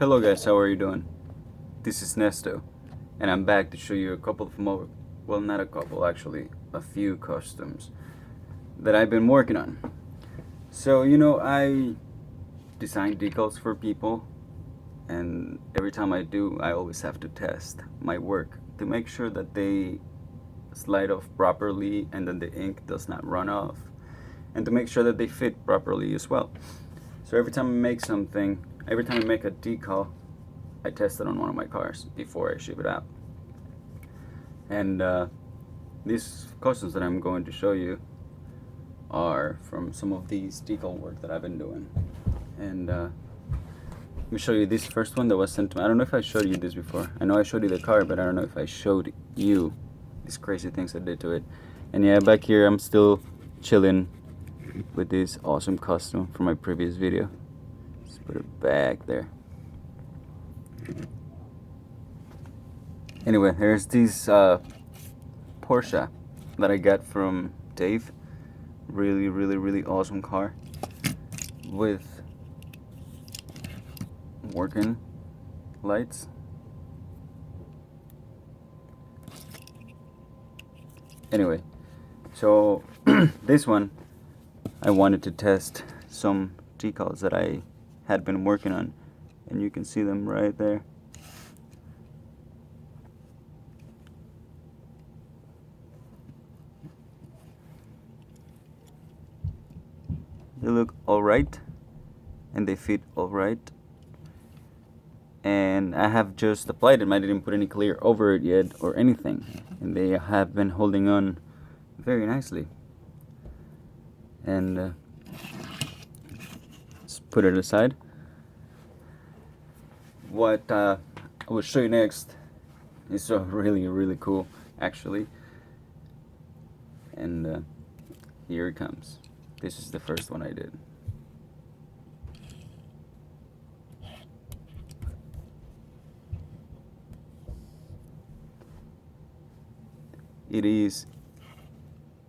Hello guys, how are you doing? This is Nesto, and I'm back to show you a couple of more, well, not a couple, actually, a few customs that I've been working on. So, I design decals for people, and every time I do, I always have to test my work to make sure that they slide off properly and that the ink does not run off, and to make sure that they fit properly as well. So every time I make something, every time I make a decal, I test it on one of my cars before I ship it out. And these customs that I'm going to show you are from some of these decal work that I've been doing. And let me show you this first one that was sent to me. I don't know if I showed you this before. I know I showed you the car, but I don't know if I showed you these crazy things I did to it. And yeah, back here I'm still chilling with this awesome custom from my previous video. Let's put it back there. Anyway, here's this Porsche that I got from Dave. Really awesome car with working lights. Anyway, so this one I wanted to test some decals that I had been working on, and you can see them right there. They look alright and they fit alright, and I have just applied them. I didn't put any clear over it yet or anything, and they have been holding on very nicely. And let's put it aside. What I will show you next is really cool, actually. And here it comes. This is the first one I did. It is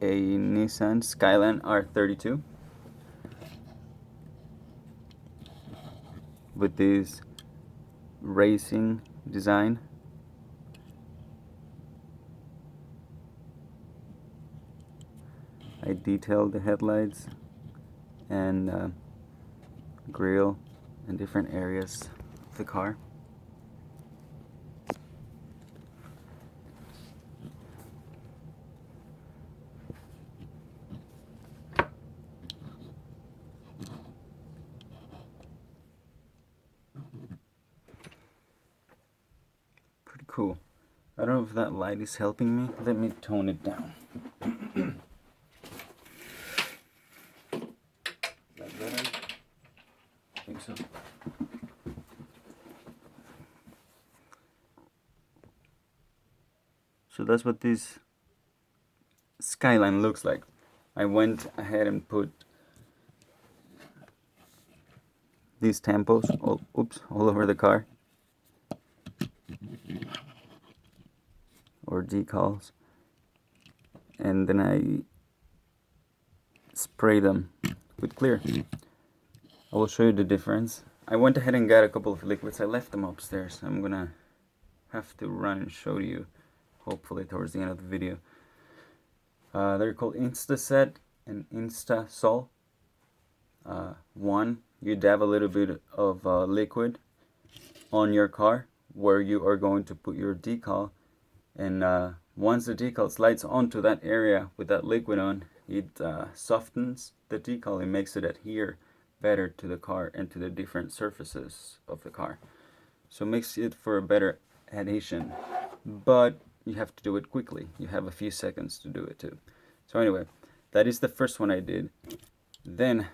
a Nissan Skyline R32 with this racing design. I detailed the headlights and grille and different areas of the car. Pretty cool. I don't know if that light is helping me. Let me tone it down. Like that? I think so. So that's what this Skyline looks like. I went ahead and put these tampos all over the car, or decals, and then I spray them with clear. I will show you the difference. I went ahead and got a couple of liquids. I left them upstairs. I'm gonna have to run and show you, hopefully towards the end of the video. They're called Instaset and Instasol. One, you dab a little bit of liquid on your car where you are going to put your decal, and once the decal slides onto that area with that liquid on, it softens the decal and makes it adhere better to the car and to the different surfaces of the car. So it makes it for a better adhesion, but you have to do it quickly. You have a few seconds to do it too. So anyway, that is the first one I did. Then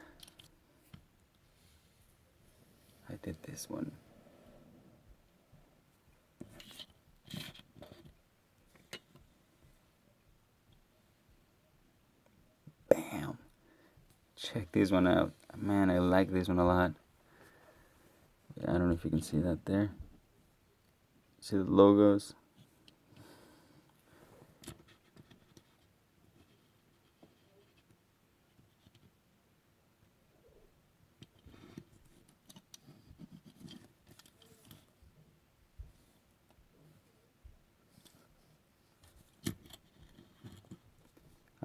I did this one. Bam! Check this one out. Man, I like this one a lot. I don't know if you can see that there. See the logos?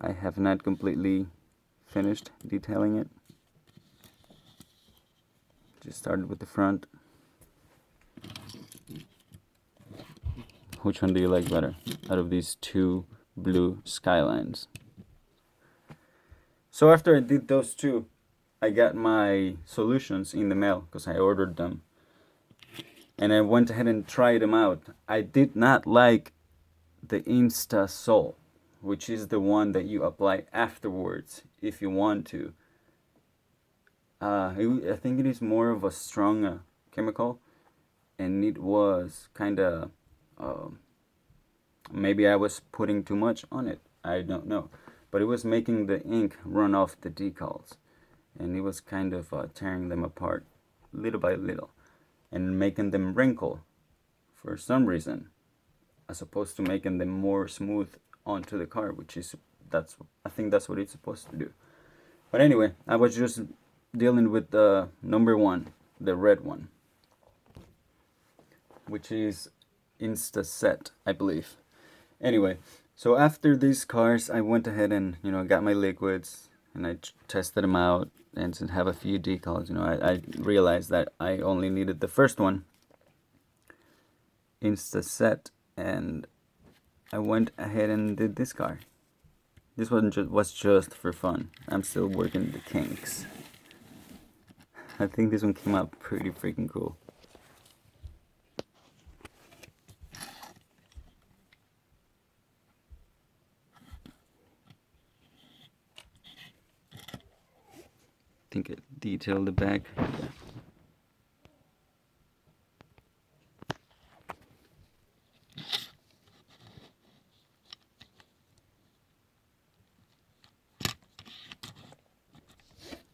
I have not completely finished detailing it. Just started with the front. Which one do you like better out of these two blue Skylines? So after I did those two, I got my solutions in the mail because I ordered them. And I went ahead and tried them out. I did not like the Insta Sol, which is the one that you apply afterwards if you want to. I think it is more of a strong chemical, and it was kind of maybe I was putting too much on it. I don't know, but it was making the ink run off the decals, and it was kind of tearing them apart little by little and making them wrinkle for some reason, as opposed to making them more smooth onto the car, which is I think that's what it's supposed to do. But anyway, I was just dealing with the number one, the red one, which is Instaset, I believe. Anyway, so after these cars, I went ahead and got my liquids and I tested them out, and to have a few decals, I realized that I only needed the first one, Instaset, and I went ahead and did this car. This one was just for fun. I'm still working the kinks. I think this one came out pretty freaking cool. I think it detailed the back. Yeah.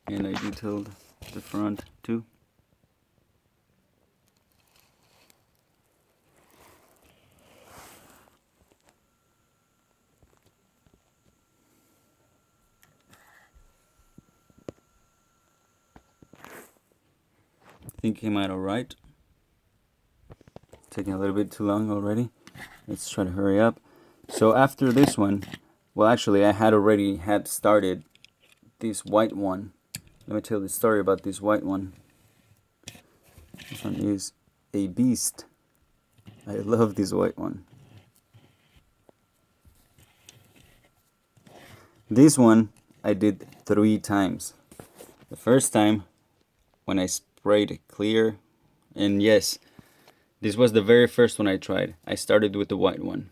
And I detailed the front too. I think it came out alright. Taking a little bit too long already. Let's try to hurry up. So after this one, well, actually I had already started this white one. Let me tell the story about this white one. This one is a beast. I love this white one. This one I did 3 times. The first time when I sprayed clear, and yes, this was the very first one I tried. I started with the white one,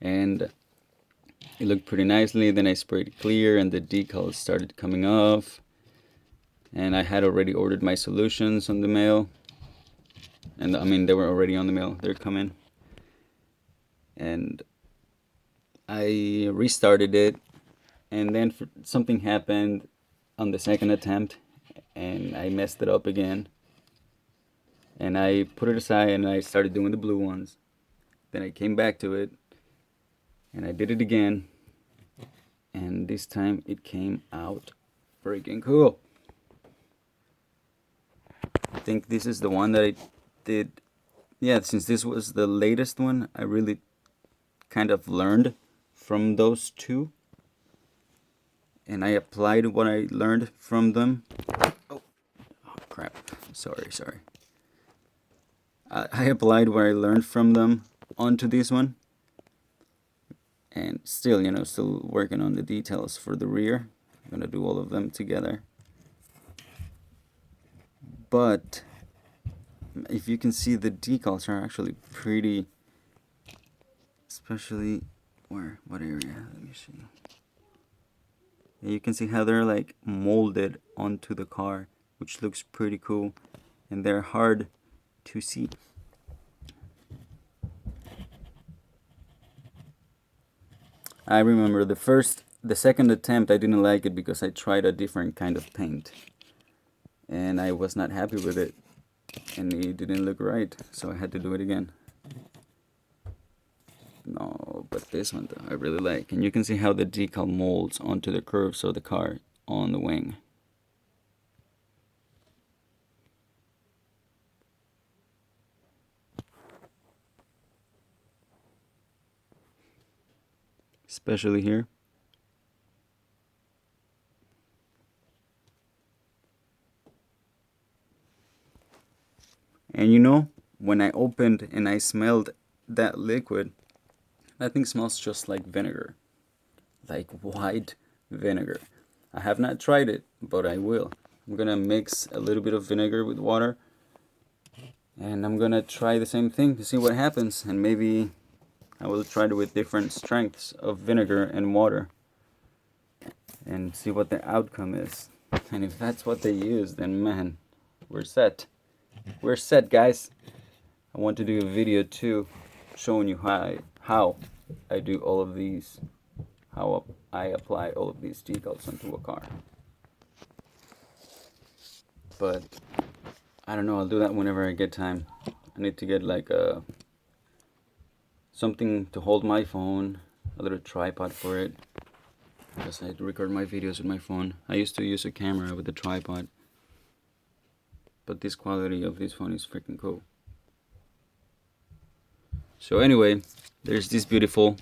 and it looked pretty nicely. Then I sprayed clear and the decals started coming off, and I had already ordered my solutions on the mail, and I mean they were already on the mail, they're coming, and I restarted it, and then something happened on the second attempt and I messed it up again, and I put it aside and I started doing the blue ones. Then I came back to it and I did it again, and this time it came out freaking cool. I think this is the one that I did. Yeah, since this was the latest one, I really kind of learned from those two, and I applied what I learned from them. Oh crap, sorry. I applied what I learned from them onto this one, and still, still working on the details for the rear. I'm gonna do all of them together. But if you can see, the decals are actually pretty, especially what area? Let me see. You can see how they're like molded onto the car, which looks pretty cool, and they're hard to see. I remember the second attempt I didn't like it because I tried a different kind of paint, and I was not happy with it, and it didn't look right, so I had to do it again. No, but this one though I really like, and you can see how the decal molds onto the curves of the car on the wing. Especially here. And you know, when I opened and I smelled that liquid, that thing smells just like vinegar, like white vinegar. I have not tried it, but I will. I'm gonna mix a little bit of vinegar with water, and I'm gonna try the same thing to see what happens, and maybe I will try it with different strengths of vinegar and water and see what the outcome is. And if that's what they use, then man, we're set. We're set, guys. I want to do a video too showing you how I do all of these, how I apply all of these decals onto a car. But I don't know, I'll do that whenever I get time. I need to get like something to hold my phone, a little tripod for it, because I had to record my videos with my phone. I used to use a camera with a tripod, but this quality of this phone is freaking cool. So anyway, there's this beautiful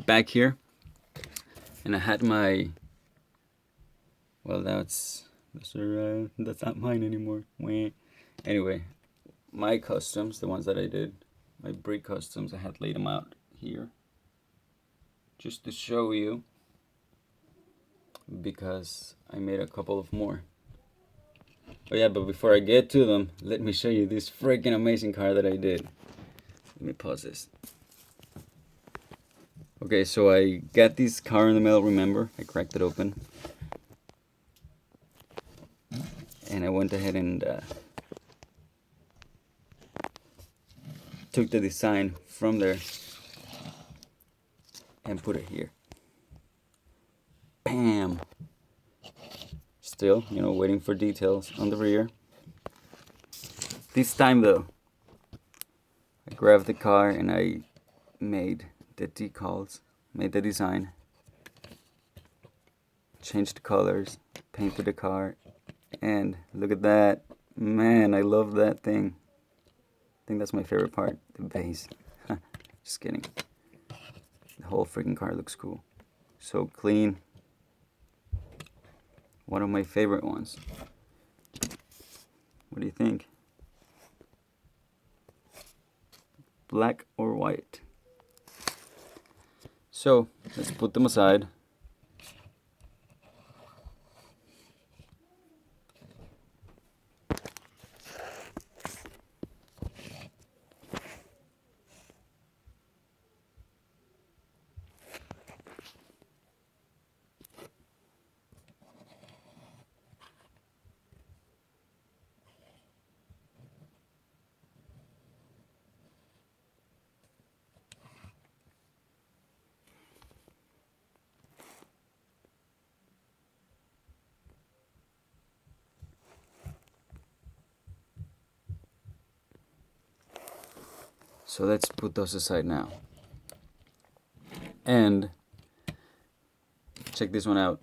back here, and I had my, well, that's not mine anymore. Anyway, my customs, the ones that I did, my brick customs, I had laid them out here just to show you, because I made a couple of more. Oh yeah, but before I get to them, let me show you this freaking amazing car that I did. Let me pause this. Okay, so I got this car in the mail, remember? I cracked it open. And I went ahead and took the design from there and put it here. Bam! Still, you know, waiting for details on the rear. This time though, I grabbed the car and I made the decals, made the design, changed the colors, painted the car, and look at that. Man, I love that thing. I think that's my favorite part, the base. Just kidding. The whole freaking car looks cool. So clean. One of my favorite ones. What do you think? Black or white? So let's put them aside. So let's put those aside now. And check this one out.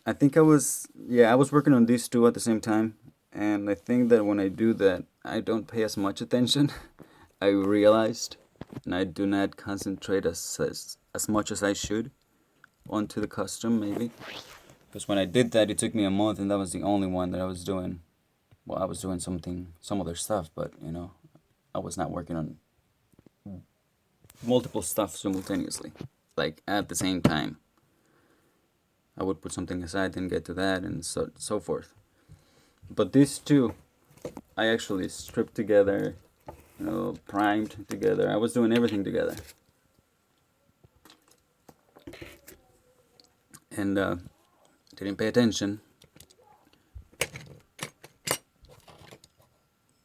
I think I was working on these two at the same time. And I think that when I do that, I don't pay as much attention. I realized, and I do not concentrate as much as I should onto the custom, maybe. Because when I did that, it took me a month, and that was the only one that I was doing. Well, I was doing some other stuff, but you know, I was not working on multiple stuff simultaneously, like at the same time. I would put something aside, then get to that, and so forth. But these two, I actually stripped together, you know, primed together. I was doing everything together. And didn't pay attention.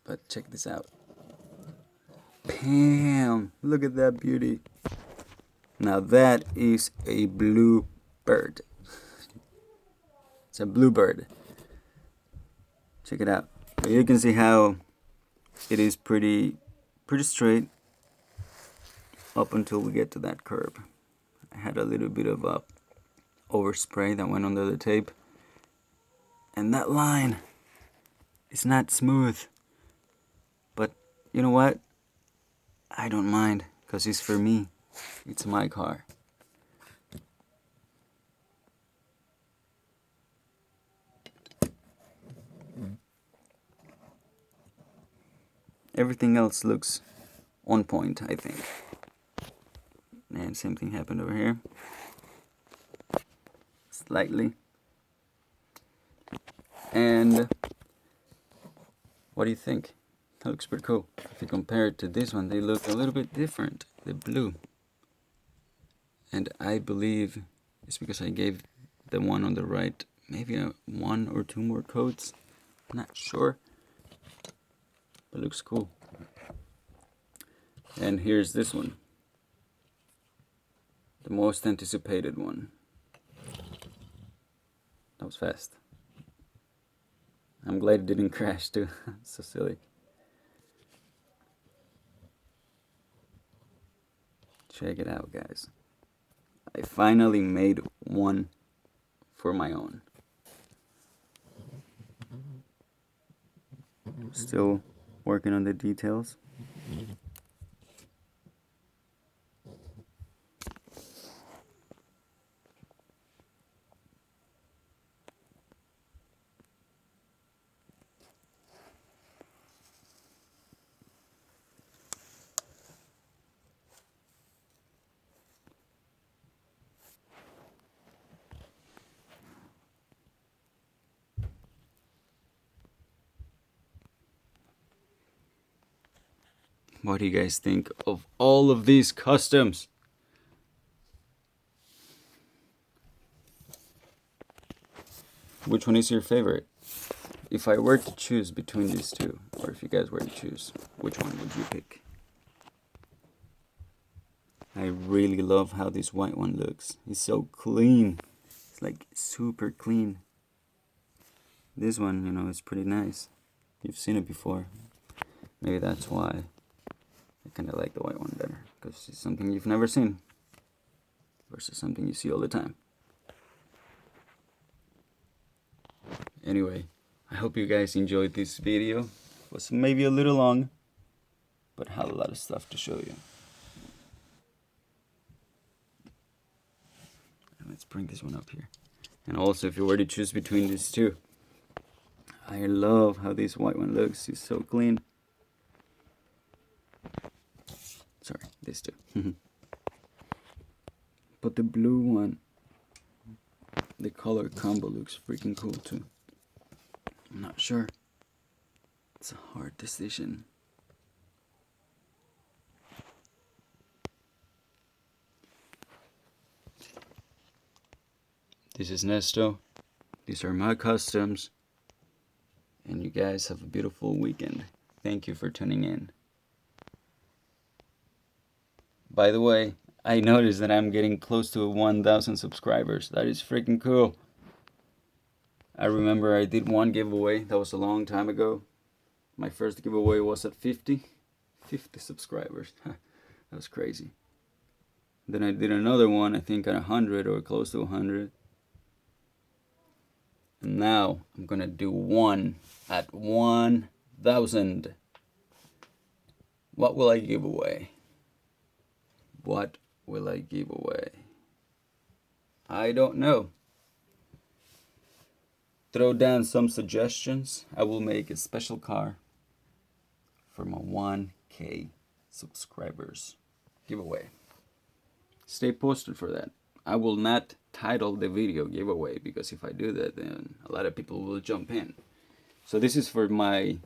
But check this out. Bam! Look at that beauty. Now that is a Bluebird. It's a Bluebird. Check it out. You can see how it is pretty straight up until we get to that curb. I had a little bit of overspray that went under the tape, and that line is not smooth, but you know what, I don't mind, because it's for me. It's my car. everything else looks on point, I think. And same thing happened over here. Slightly. And what do you think? That looks pretty cool. If you compare it to this one, they look a little bit different. The blue. And I believe it's because I gave the one on the right maybe one or two more coats. Not sure. But it looks cool. And here's this one. The most anticipated one. That was fast. I'm glad it didn't crash too. So silly. Check it out, guys. I finally made one for my own. Still working on the details. What do you guys think of all of these customs? Which one is your favorite? If I were to choose between these two, or if you guys were to choose, which one would you pick? I really love how this white one looks. It's so clean. It's like super clean. This one, you know, is pretty nice. You've seen it before. Maybe that's why I kind of like the white one better, because it's something you've never seen versus something you see all the time. Anyway, I hope you guys enjoyed this video. It was maybe a little long, but had a lot of stuff to show you. And let's bring this one up here. And also, if you were to choose between these two, I love how this white one looks. It's so clean. Sorry, this too. But the blue one, the color combo looks freaking cool too. I'm not sure. It's a hard decision. This is Nesto. These are my customs. And you guys have a beautiful weekend. Thank you for tuning in. By the way, I noticed that I'm getting close to 1,000 subscribers. That is freaking cool. I remember I did one giveaway. That was a long time ago. My first giveaway was at 50 subscribers. That was crazy. Then I did another one, I think at 100 or close to 100. And now I'm gonna do one at 1,000. What will I give away? What will I give away? I don't know. Throw down some suggestions. I will make a special car for my 1K subscribers giveaway. Stay posted for that. I will not title the video giveaway, because if I do that, then a lot of people will jump in. So this is for my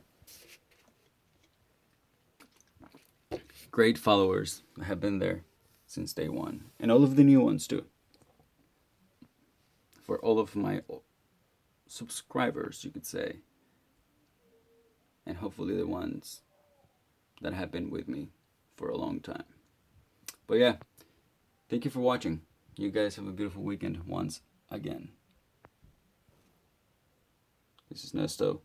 great followers that have been there since day one, and all of the new ones too. For all of my subscribers, you could say, and hopefully the ones that have been with me for a long time. But yeah, thank you for watching. You guys have a beautiful weekend once again. This is Nesto.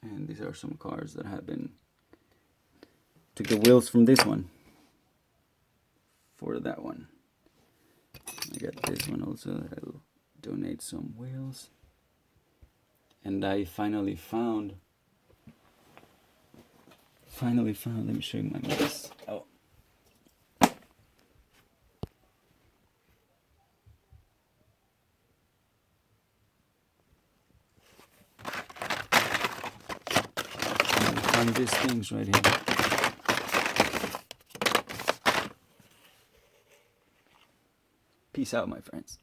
And these are some cars that have been... Took the wheels from this one for that one. I got this one also that I will donate some wheels. And I finally found, let me show you my mess. Oh. on these things right here. Peace out, my friends.